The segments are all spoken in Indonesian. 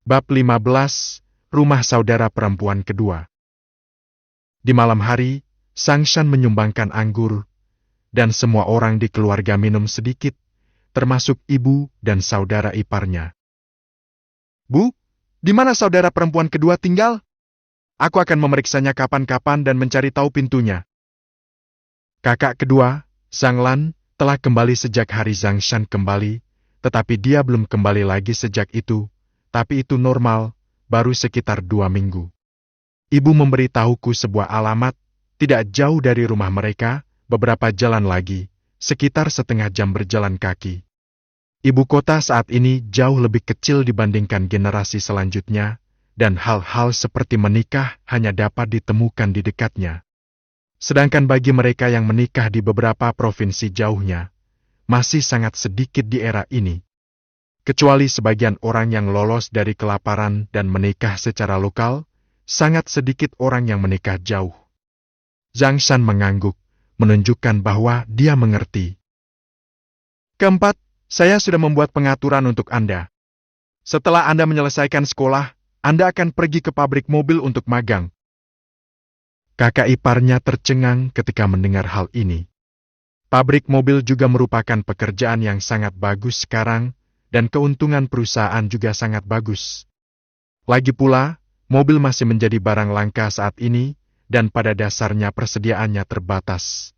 Bab 15, Rumah Saudara Perempuan Kedua. Di malam hari, Sang Shan menyumbangkan anggur, dan semua orang di keluarga minum sedikit, termasuk ibu dan saudara iparnya. "Bu, di mana saudara perempuan kedua tinggal? Aku akan memeriksanya kapan-kapan dan mencari tahu pintunya." Kakak kedua, Zhang Lan, telah kembali sejak hari Zhang Shan kembali, tetapi dia belum kembali lagi sejak itu, tapi itu normal, baru sekitar 2 minggu. Ibu memberitahuku sebuah alamat, tidak jauh dari rumah mereka, beberapa jalan lagi, sekitar setengah jam berjalan kaki. Ibu kota saat ini jauh lebih kecil dibandingkan generasi selanjutnya, dan hal-hal seperti menikah hanya dapat ditemukan di dekatnya. Sedangkan bagi mereka yang menikah di beberapa provinsi jauhnya, masih sangat sedikit di era ini. Kecuali sebagian orang yang lolos dari kelaparan dan menikah secara lokal, sangat sedikit orang yang menikah jauh. Zhang Shan mengangguk, menunjukkan bahwa dia mengerti. "Keempat, saya sudah membuat pengaturan untuk Anda. Setelah Anda menyelesaikan sekolah, Anda akan pergi ke pabrik mobil untuk magang." Kakak iparnya tercengang ketika mendengar hal ini. Pabrik mobil juga merupakan pekerjaan yang sangat bagus sekarang, dan keuntungan perusahaan juga sangat bagus. Lagi pula, mobil masih menjadi barang langka saat ini, dan pada dasarnya persediaannya terbatas.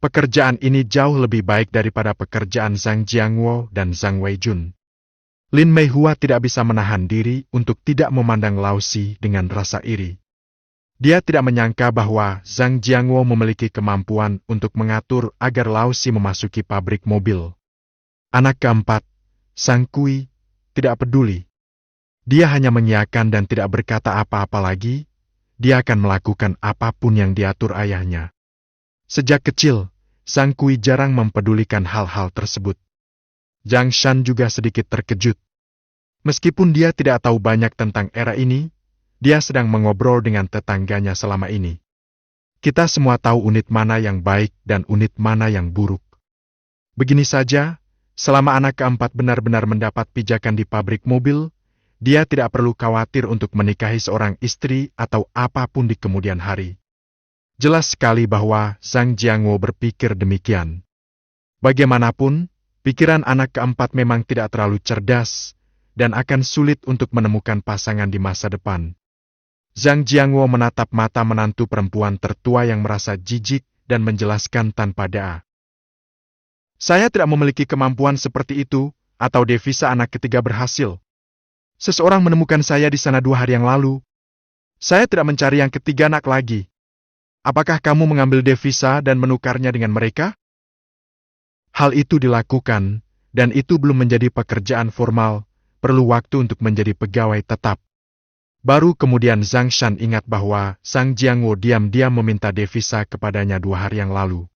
Pekerjaan ini jauh lebih baik daripada pekerjaan Zhang Jiangwo dan Zhang Weijun. Lin Meihua tidak bisa menahan diri untuk tidak memandang Lao Si dengan rasa iri. Dia tidak menyangka bahwa Zhang Jiangwo memiliki kemampuan untuk mengatur agar Lao Si memasuki pabrik mobil. Anak keempat, Sang Kui, tidak peduli. Dia hanya mengiyakan dan tidak berkata apa-apa lagi. Dia akan melakukan apapun yang diatur ayahnya. Sejak kecil, Sang Kui jarang mempedulikan hal-hal tersebut. Zhang Shan juga sedikit terkejut. Meskipun dia tidak tahu banyak tentang era ini, dia sedang mengobrol dengan tetangganya selama ini. Kita semua tahu unit mana yang baik dan unit mana yang buruk. Begini saja, selama anak keempat benar-benar mendapat pijakan di pabrik mobil, dia tidak perlu khawatir untuk menikahi seorang istri atau apapun di kemudian hari. Jelas sekali bahwa Zhang Jiangwo berpikir demikian. Bagaimanapun, pikiran anak keempat memang tidak terlalu cerdas, dan akan sulit untuk menemukan pasangan di masa depan. Zhang Jiangwo menatap mata menantu perempuan tertua yang merasa jijik dan menjelaskan tanpa daya. "Saya tidak memiliki kemampuan seperti itu, atau devisa anak ketiga berhasil. Seseorang menemukan saya di sana 2 hari yang lalu. Saya tidak mencari yang ketiga anak lagi. Apakah kamu mengambil devisa dan menukarnya dengan mereka?" Hal itu dilakukan, dan itu belum menjadi pekerjaan formal, perlu waktu untuk menjadi pegawai tetap. Baru kemudian Zhang Shan ingat bahwa Sang Jiangwo diam-diam meminta devisa kepadanya 2 hari yang lalu.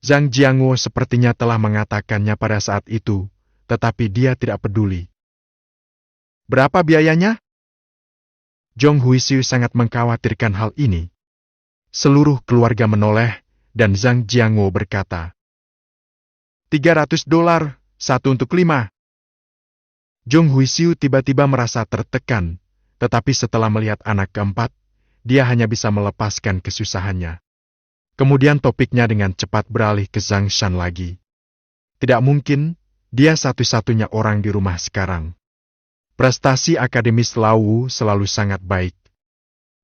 Zhang Jiangwo sepertinya telah mengatakannya pada saat itu, tetapi dia tidak peduli. "Berapa biayanya?" Zhong Huisiu sangat mengkhawatirkan hal ini. Seluruh keluarga menoleh, dan Zhang Jiangwo berkata, $300, 1 untuk 5. Zhong Huisiu tiba-tiba merasa tertekan, tetapi setelah melihat anak keempat, dia hanya bisa melepaskan kesusahannya. Kemudian topiknya dengan cepat beralih ke Zhang Shan lagi. Tidak mungkin, dia satu-satunya orang di rumah sekarang. Prestasi akademis Lao Wu selalu sangat baik.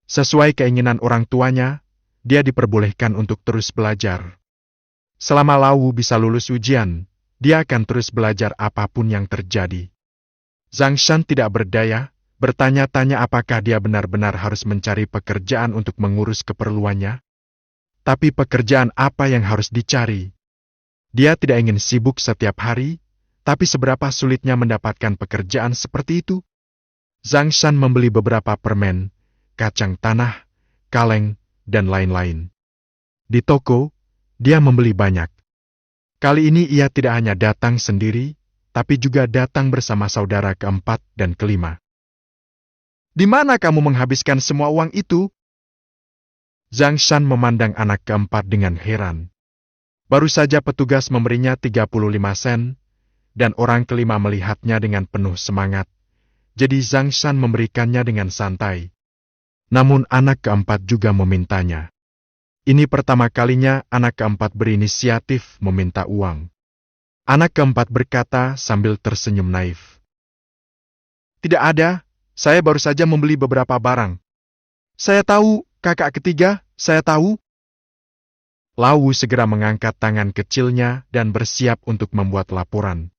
Sesuai keinginan orang tuanya, dia diperbolehkan untuk terus belajar. Selama Lao Wu bisa lulus ujian, dia akan terus belajar apapun yang terjadi. Zhang Shan tidak berdaya, bertanya-tanya apakah dia benar-benar harus mencari pekerjaan untuk mengurus keperluannya. Tapi pekerjaan apa yang harus dicari? Dia tidak ingin sibuk setiap hari, tapi seberapa sulitnya mendapatkan pekerjaan seperti itu? Zhang Shan membeli beberapa permen, kacang tanah, kaleng, dan lain-lain. Di toko, dia membeli banyak. Kali ini ia tidak hanya datang sendiri, tapi juga datang bersama saudara keempat dan kelima. "Di mana kamu menghabiskan semua uang itu?" Zhang Shan memandang anak keempat dengan heran. Baru saja petugas memberinya 35 sen, dan orang kelima melihatnya dengan penuh semangat, jadi Zhang Shan memberikannya dengan santai. Namun anak keempat juga memintanya. Ini pertama kalinya anak keempat berinisiatif meminta uang. Anak keempat berkata sambil tersenyum naif. Tidak ada, saya baru saja membeli beberapa barang. Saya tahu, kakak ketiga, saya tahu. Lau segera mengangkat tangan kecilnya dan bersiap untuk membuat laporan.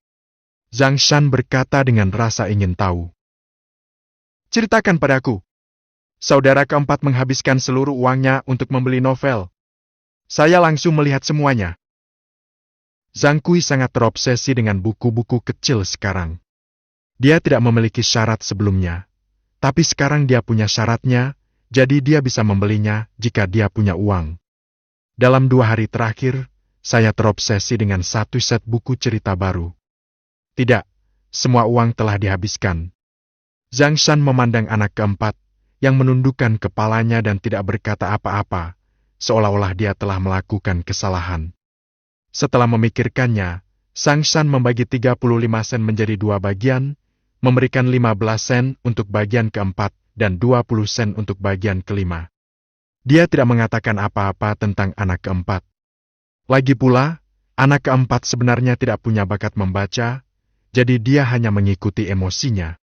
Zhang Shan berkata dengan rasa ingin tahu. Ceritakan padaku. Saudara keempat menghabiskan seluruh uangnya untuk membeli novel. Saya langsung melihat semuanya. Zhang Kui sangat terobsesi dengan buku-buku kecil sekarang. Dia tidak memiliki syarat sebelumnya, tapi sekarang dia punya syaratnya, jadi dia bisa membelinya jika dia punya uang. Dalam 2 hari terakhir, saya terobsesi dengan 1 set buku cerita baru. Tidak, semua uang telah dihabiskan. Zhang Shan memandang anak keempat, yang menundukkan kepalanya dan tidak berkata apa-apa, seolah-olah dia telah melakukan kesalahan. Setelah memikirkannya, Zhang Shan membagi 35 sen menjadi 2 bagian, memberikan 15 sen untuk bagian keempat dan 20 sen untuk bagian kelima. Dia tidak mengatakan apa-apa tentang anak keempat. Lagi pula, anak keempat sebenarnya tidak punya bakat membaca, jadi dia hanya mengikuti emosinya.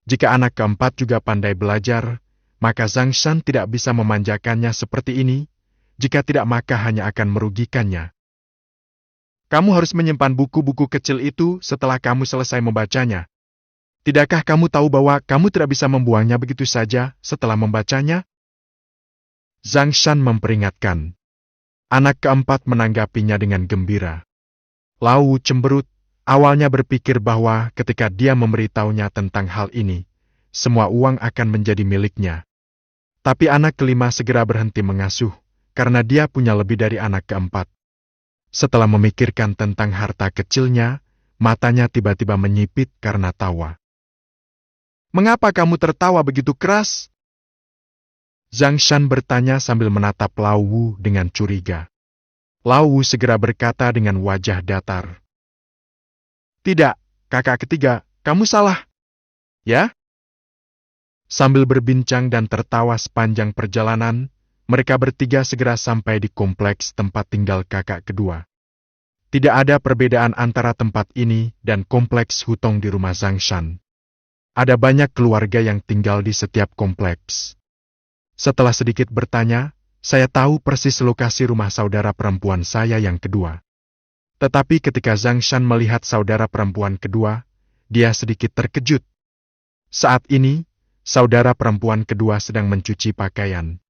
Jika anak keempat juga pandai belajar, maka Zhang Shan tidak bisa memanjakannya seperti ini, jika tidak maka hanya akan merugikannya. Kamu harus menyimpan buku-buku kecil itu setelah kamu selesai membacanya. Tidakkah kamu tahu bahwa kamu tidak bisa membuangnya begitu saja setelah membacanya? Zhang Shan memperingatkan. Anak keempat menanggapinya dengan gembira. Lau cemberut, awalnya berpikir bahwa ketika dia memberitahunya tentang hal ini, semua uang akan menjadi miliknya. Tapi anak kelima segera berhenti mengasuh, karena dia punya lebih dari anak keempat. Setelah memikirkan tentang harta kecilnya, matanya tiba-tiba menyipit karena tawa. Mengapa kamu tertawa begitu keras? Zhang Shan bertanya sambil menatap Lao Wu dengan curiga. Lao Wu segera berkata dengan wajah datar. Tidak, kakak ketiga, kamu salah. Ya? Sambil berbincang dan tertawa sepanjang perjalanan, mereka bertiga segera sampai di kompleks tempat tinggal kakak kedua. Tidak ada perbedaan antara tempat ini dan kompleks Hutong di rumah Zhang Shan. Ada banyak keluarga yang tinggal di setiap kompleks. Setelah sedikit bertanya, saya tahu persis lokasi rumah saudara perempuan saya yang kedua. Tetapi ketika Zhang Shan melihat saudara perempuan kedua, dia sedikit terkejut. Saat ini, saudara perempuan kedua sedang mencuci pakaian.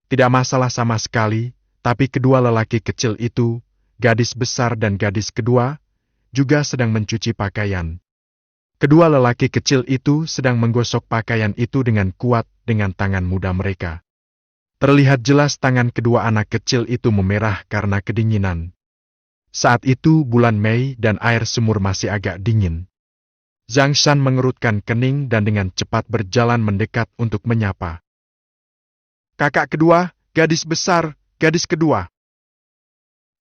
Tidak masalah sama sekali, tapi kedua lelaki kecil itu, gadis besar dan gadis kedua, juga sedang mencuci pakaian. Kedua lelaki kecil itu sedang menggosok pakaian itu dengan kuat dengan tangan muda mereka. Terlihat jelas tangan kedua anak kecil itu memerah karena kedinginan. Saat itu bulan Mei dan air sumur masih agak dingin. Zhang Shan mengerutkan kening dan dengan cepat berjalan mendekat untuk menyapa. Kakak kedua, gadis besar, gadis kedua.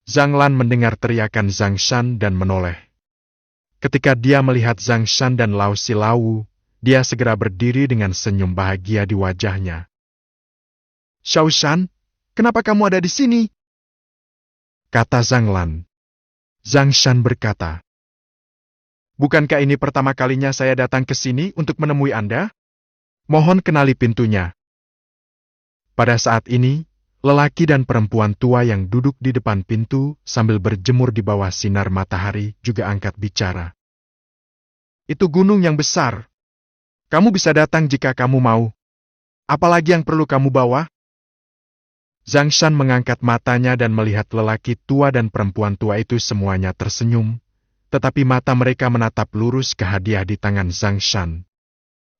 Zhang Lan mendengar teriakan Zhang Shan dan menoleh. Ketika dia melihat Zhang Shan dan Lao Si Lau, dia segera berdiri dengan senyum bahagia di wajahnya. Xiao Shan, kenapa kamu ada di sini? Kata Zhang Lan. Zhang Shan berkata, bukankah ini pertama kalinya saya datang ke sini untuk menemui Anda? Mohon kenali pintunya. Pada saat ini, lelaki dan perempuan tua yang duduk di depan pintu sambil berjemur di bawah sinar matahari juga angkat bicara. Itu gunung yang besar. Kamu bisa datang jika kamu mau. Apalagi yang perlu kamu bawa? Zhang Shan mengangkat matanya dan melihat lelaki tua dan perempuan tua itu semuanya tersenyum, tetapi mata mereka menatap lurus ke hadiah di tangan Zhang Shan.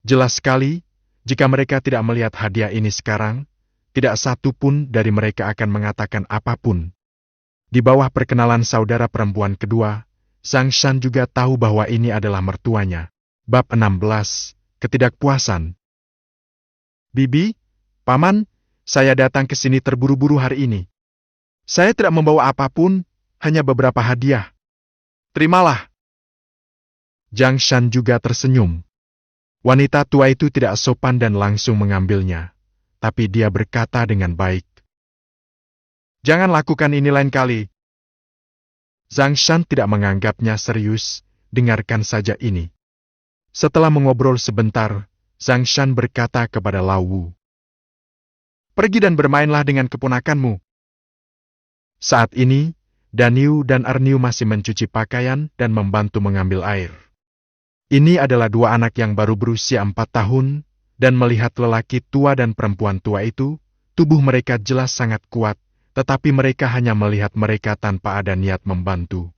Jelas sekali, jika mereka tidak melihat hadiah ini sekarang, tidak satu pun dari mereka akan mengatakan apapun. Di bawah perkenalan saudara perempuan kedua, Zhang Shan juga tahu bahwa ini adalah mertuanya. Bab 16, Ketidakpuasan. Bibi, Paman, saya datang ke sini terburu-buru hari ini. Saya tidak membawa apapun, hanya beberapa hadiah. Terimalah. Zhang Shan juga tersenyum. Wanita tua itu tidak sopan dan langsung mengambilnya, tapi dia berkata dengan baik, "Jangan lakukan ini lain kali." Zhang Shan tidak menganggapnya serius, dengarkan saja ini. Setelah mengobrol sebentar, Zhang Shan berkata kepada Lao Wu, "Pergi dan bermainlah dengan keponakanmu." Saat ini, Daniu dan Erniu masih mencuci pakaian dan membantu mengambil air. Ini adalah dua anak yang baru berusia 4 tahun, dan melihat lelaki tua dan perempuan tua itu, tubuh mereka jelas sangat kuat, tetapi mereka hanya melihat mereka tanpa ada niat membantu.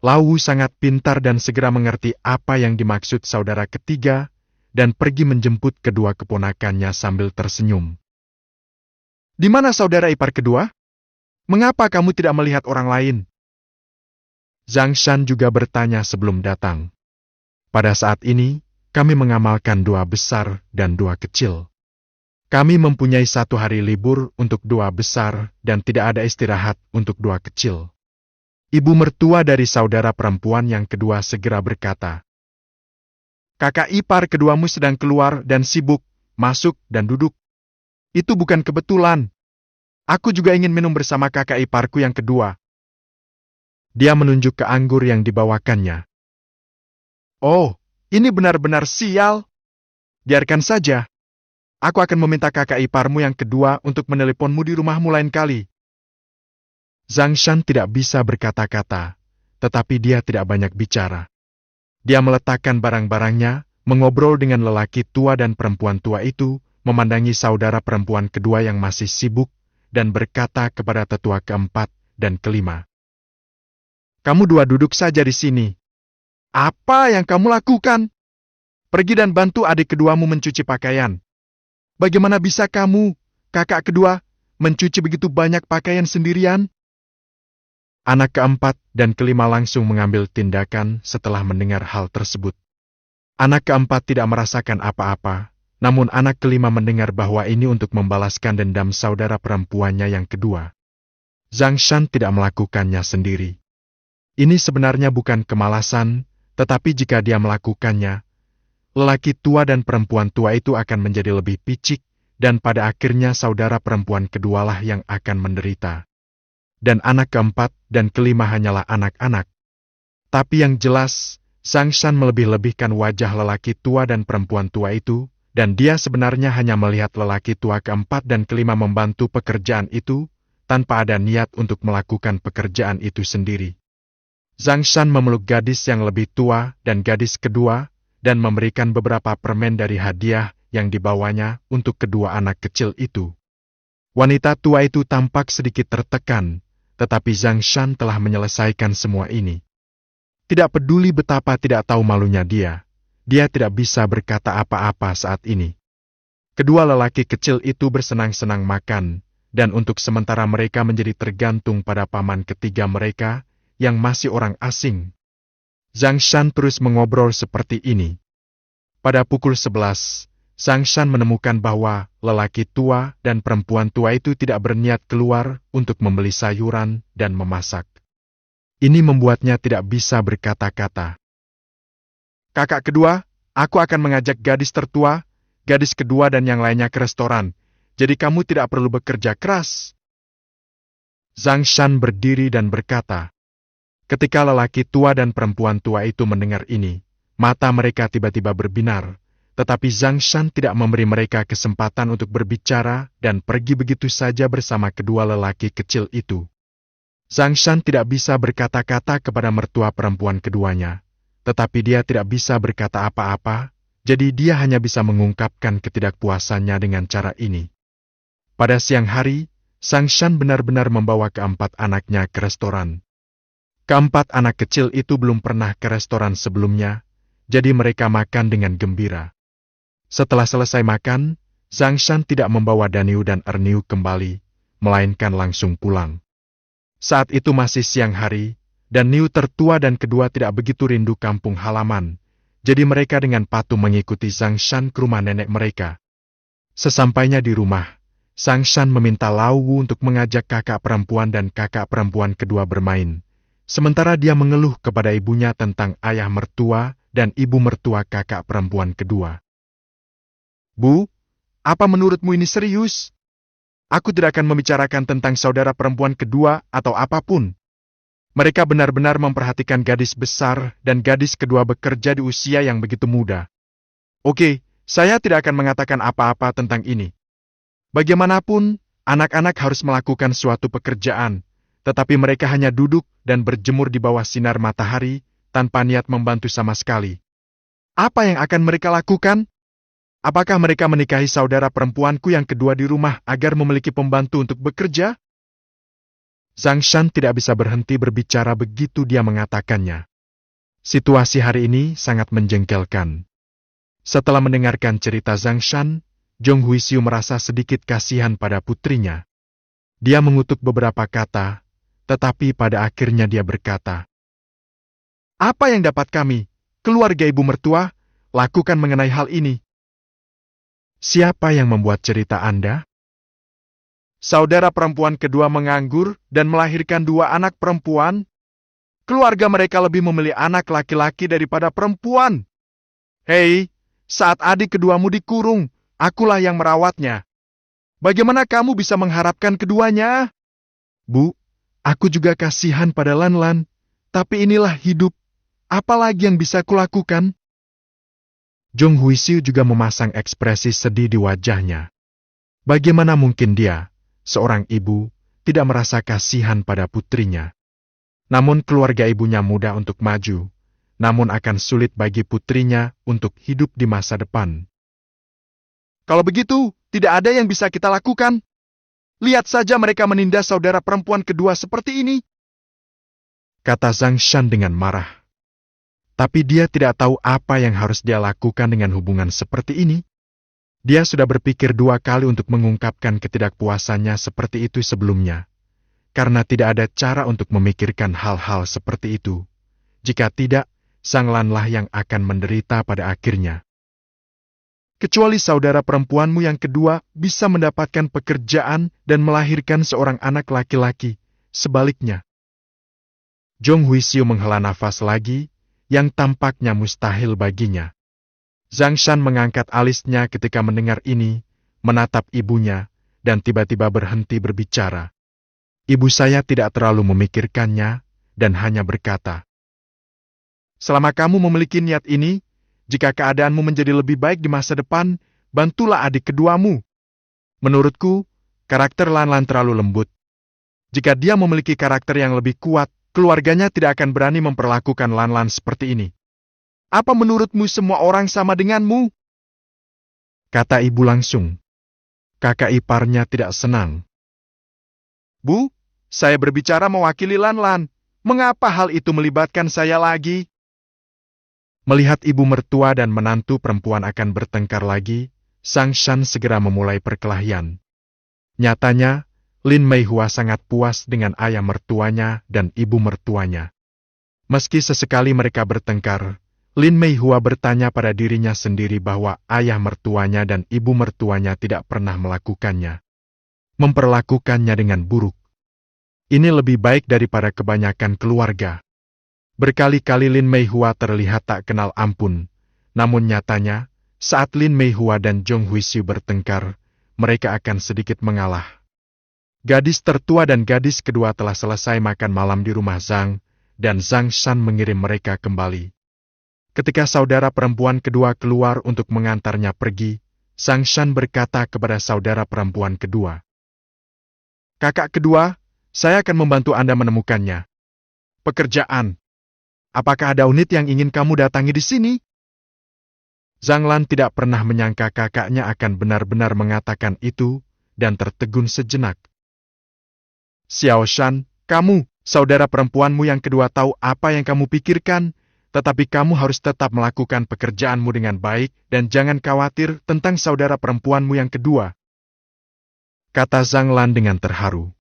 Lao Wu sangat pintar dan segera mengerti apa yang dimaksud saudara ketiga, dan pergi menjemput kedua keponakannya sambil tersenyum. "Di mana saudara ipar kedua? Mengapa kamu tidak melihat orang lain?" Zhang Shan juga bertanya sebelum datang. "Pada saat ini, kami mengamalkan doa besar dan doa kecil. Kami mempunyai 1 hari libur untuk doa besar dan tidak ada istirahat untuk doa kecil." Ibu mertua dari saudara perempuan yang kedua segera berkata, "Kakak ipar keduamu sedang keluar dan sibuk, masuk dan duduk. Itu bukan kebetulan. Aku juga ingin minum bersama kakak iparku yang kedua." Dia menunjuk ke anggur yang dibawakannya. "Oh, ini benar-benar sial. Biarkan saja. Aku akan meminta kakak iparmu yang kedua untuk meneleponmu di rumahmu lain kali." Zhang Shan tidak bisa berkata-kata, tetapi dia tidak banyak bicara. Dia meletakkan barang-barangnya, mengobrol dengan lelaki tua dan perempuan tua itu, memandangi saudara perempuan kedua yang masih sibuk, dan berkata kepada tetua keempat dan kelima, "Kamu dua duduk saja di sini. Apa yang kamu lakukan? Pergi dan bantu adik keduamu mencuci pakaian. Bagaimana bisa kamu, kakak kedua, mencuci begitu banyak pakaian sendirian?" Anak keempat dan kelima langsung mengambil tindakan setelah mendengar hal tersebut. Anak keempat tidak merasakan apa-apa, namun anak kelima mendengar bahwa ini untuk membalaskan dendam saudara perempuannya yang kedua. Zhang Shan tidak melakukannya sendiri. Ini sebenarnya bukan kemalasan, tetapi jika dia melakukannya, lelaki tua dan perempuan tua itu akan menjadi lebih picik, dan pada akhirnya saudara perempuan kedualah yang akan menderita. Dan anak keempat dan kelima hanyalah anak-anak. Tapi yang jelas, Zhang Shan melebih-lebihkan wajah lelaki tua dan perempuan tua itu, dan dia sebenarnya hanya melihat lelaki tua keempat dan kelima membantu pekerjaan itu, tanpa ada niat untuk melakukan pekerjaan itu sendiri. Zhang Shan memeluk gadis yang lebih tua dan gadis kedua, dan memberikan beberapa permen dari hadiah yang dibawanya untuk kedua anak kecil itu. Wanita tua itu tampak sedikit tertekan, tetapi Zhang Shan telah menyelesaikan semua ini. Tidak peduli betapa tidak tahu malunya dia tidak bisa berkata apa-apa saat ini. Kedua lelaki kecil itu bersenang-senang makan, dan untuk sementara mereka menjadi tergantung pada paman ketiga mereka, yang masih orang asing. Zhang Shan terus mengobrol seperti ini. Pada pukul 11, Zhang Shan menemukan bahwa lelaki tua dan perempuan tua itu tidak berniat keluar untuk membeli sayuran dan memasak. Ini membuatnya tidak bisa berkata-kata. "Kakak kedua, aku akan mengajak gadis tertua, gadis kedua dan yang lainnya ke restoran, jadi kamu tidak perlu bekerja keras." Zhang Shan berdiri dan berkata. Ketika lelaki tua dan perempuan tua itu mendengar ini, mata mereka tiba-tiba berbinar, tetapi Zhang Shan tidak memberi mereka kesempatan untuk berbicara dan pergi begitu saja bersama kedua lelaki kecil itu. Zhang Shan tidak bisa berkata-kata kepada mertua perempuan keduanya, tetapi dia tidak bisa berkata apa-apa, jadi dia hanya bisa mengungkapkan ketidakpuasannya dengan cara ini. Pada siang hari, Zhang Shan benar-benar membawa keempat anaknya ke restoran. Keempat anak kecil itu belum pernah ke restoran sebelumnya, jadi mereka makan dengan gembira. Setelah selesai makan, Zhang Shan tidak membawa Daniu dan Erniu kembali, melainkan langsung pulang. Saat itu masih siang hari, dan Niu tertua dan kedua tidak begitu rindu kampung halaman, jadi mereka dengan patuh mengikuti Zhang Shan ke rumah nenek mereka. Sesampainya di rumah, Zhang Shan meminta Lao Wu untuk mengajak kakak perempuan dan kakak perempuan kedua bermain. Sementara dia mengeluh kepada ibunya tentang ayah mertua dan ibu mertua kakak perempuan kedua. Bu, apa menurutmu ini serius? Aku tidak akan membicarakan tentang saudara perempuan kedua atau apapun. Mereka benar-benar memperhatikan gadis besar dan gadis kedua bekerja di usia yang begitu muda. Oke, saya tidak akan mengatakan apa-apa tentang ini. Bagaimanapun, anak-anak harus melakukan suatu pekerjaan, tetapi mereka hanya duduk dan berjemur di bawah sinar matahari tanpa niat membantu sama sekali. Apa yang akan mereka lakukan? Apakah mereka menikahi saudara perempuanku yang kedua di rumah agar memiliki pembantu untuk bekerja? Zhang Shan tidak bisa berhenti berbicara begitu dia mengatakannya. Situasi hari ini sangat menjengkelkan. Setelah mendengarkan cerita Zhang Shan, Zhong Huixiu merasa sedikit kasihan pada putrinya. Dia mengutuk beberapa kata, tetapi pada akhirnya dia berkata, "Apa yang dapat kami, keluarga ibu mertua, lakukan mengenai hal ini?" Siapa yang membuat cerita Anda? Saudara perempuan kedua menganggur dan melahirkan 2 anak perempuan. Keluarga mereka lebih memilih anak laki-laki daripada perempuan. Hei, saat adik keduamu dikurung, akulah yang merawatnya. Bagaimana kamu bisa mengharapkan keduanya? Bu, aku juga kasihan pada Lan Lan, tapi inilah hidup. Apalagi yang bisa kulakukan? Zhong Huixiu juga memasang ekspresi sedih di wajahnya. Bagaimana mungkin dia, seorang ibu, tidak merasa kasihan pada putrinya? Namun keluarga ibunya mudah untuk maju, namun akan sulit bagi putrinya untuk hidup di masa depan. Kalau begitu, tidak ada yang bisa kita lakukan. Lihat saja mereka menindas saudara perempuan kedua seperti ini, kata Zhang Shan dengan marah. Tapi dia tidak tahu apa yang harus dia lakukan dengan hubungan seperti ini. Dia sudah berpikir 2 kali untuk mengungkapkan ketidakpuasannya seperti itu sebelumnya, karena tidak ada cara untuk memikirkan hal-hal seperti itu. Jika tidak, Sang Lanlah yang akan menderita pada akhirnya. Kecuali saudara perempuanmu yang kedua bisa mendapatkan pekerjaan dan melahirkan seorang anak laki-laki, sebaliknya. Zhong Huixiu menghela nafas lagi, yang tampaknya mustahil baginya. Zhang Shan mengangkat alisnya ketika mendengar ini, menatap ibunya, dan tiba-tiba berhenti berbicara. Ibu saya tidak terlalu memikirkannya, dan hanya berkata, "Selama kamu memiliki niat ini, jika keadaanmu menjadi lebih baik di masa depan, bantulah adik keduamu. Menurutku, karakter Lan Lan terlalu lembut. Jika dia memiliki karakter yang lebih kuat, keluarganya tidak akan berani memperlakukan Lan Lan seperti ini. Apa menurutmu semua orang sama denganmu?" Kata ibu langsung. Kakak iparnya tidak senang. "Bu, saya berbicara mewakili Lan Lan. Mengapa hal itu melibatkan saya lagi?" Melihat ibu mertua dan menantu perempuan akan bertengkar lagi, Sang Shan segera memulai perkelahian. Nyatanya, Lin Meihua sangat puas dengan ayah mertuanya dan ibu mertuanya. Meski sesekali mereka bertengkar, Lin Meihua bertanya pada dirinya sendiri bahwa ayah mertuanya dan ibu mertuanya tidak pernah melakukannya. Memperlakukannya dengan buruk. Ini lebih baik daripada kebanyakan keluarga. Berkali-kali Lin Meihua terlihat tak kenal ampun, namun nyatanya, saat Lin Meihua dan Zhong Huixiu bertengkar, mereka akan sedikit mengalah. Gadis tertua dan gadis kedua telah selesai makan malam di rumah Zhang, dan Zhang Shan mengirim mereka kembali. Ketika saudara perempuan kedua keluar untuk mengantarnya pergi, Zhang Shan berkata kepada saudara perempuan kedua, "Kakak kedua, saya akan membantu Anda menemukannya. Pekerjaan. Apakah ada unit yang ingin kamu datangi di sini?" Zhang Lan tidak pernah menyangka kakaknya akan benar-benar mengatakan itu, dan tertegun sejenak. "Xiao Shan, kamu, saudara perempuanmu yang kedua tahu apa yang kamu pikirkan, tetapi kamu harus tetap melakukan pekerjaanmu dengan baik dan jangan khawatir tentang saudara perempuanmu yang kedua," kata Zhang Lan dengan terharu.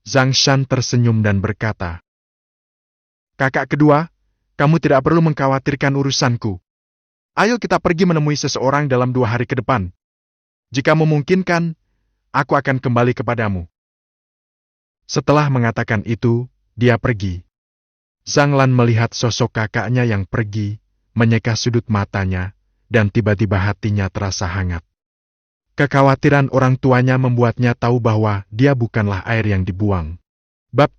Zhang Shan tersenyum dan berkata, "Kakak kedua, kamu tidak perlu mengkhawatirkan urusanku. Ayo kita pergi menemui seseorang dalam 2 hari ke depan. Jika memungkinkan, aku akan kembali kepadamu." Setelah mengatakan itu, dia pergi. Zhang Lan melihat sosok kakaknya yang pergi, menyeka sudut matanya, dan tiba-tiba hatinya terasa hangat. Kekhawatiran orang tuanya membuatnya tahu bahwa dia bukanlah air yang dibuang. Bab